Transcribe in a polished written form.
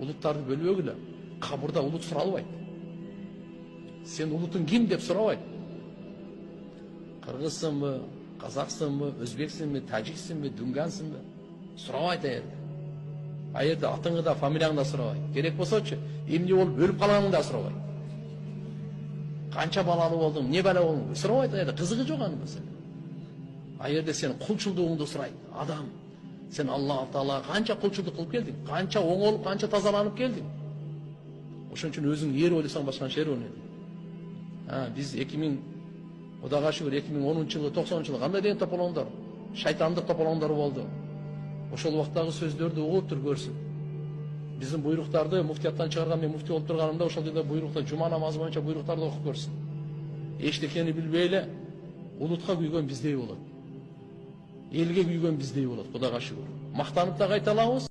улуттарды бөлбөгүлө. Кабырда улут суралбайт. Сен улутуң ким деп сурабайт. Кыргызсыңбы, казаксыңбы, өзбексиңби, тажиксиңби, дунгансыңбы? Сурабайт аерде. Аерде атыңы да, фамилияңды да сурабайт. Керек болсочу, эмне болуп өлүп калганыңды да сурабайт. Канча балалы болдуң, не бала болдуң? Сурабайт аерде, кызыгы жок анын маселе. Аерде сен кулчулдугуңду сурайт. Адам, сен Аллах Таала канча кулчулдук кылып келдиң? Канча оңолуп, канча тазаланып келдиң? Ошон үчүн өзүң эр ойлосоң башкача эр ойнойт. Биз 2000 Кудайга шүгүр 2010-жылы, 90-жылы кандай деген тополоңдор, шайтандык тополоңдор болду. Ошол убактагы сөздөрдү угуп тур көрсүн. Биздин буйруктарды муфтияттан чыгарган, мен муфти болуп турганымда ошол жерде буйрукта жума намазы боюнча буйруктарды окуп көрсүн. Эчтекени билбей эле улутка күйгөн биздей болот. Элге күйгөн биздей болот, Кудайга шүгүр. Мактанып да кайта алабыз.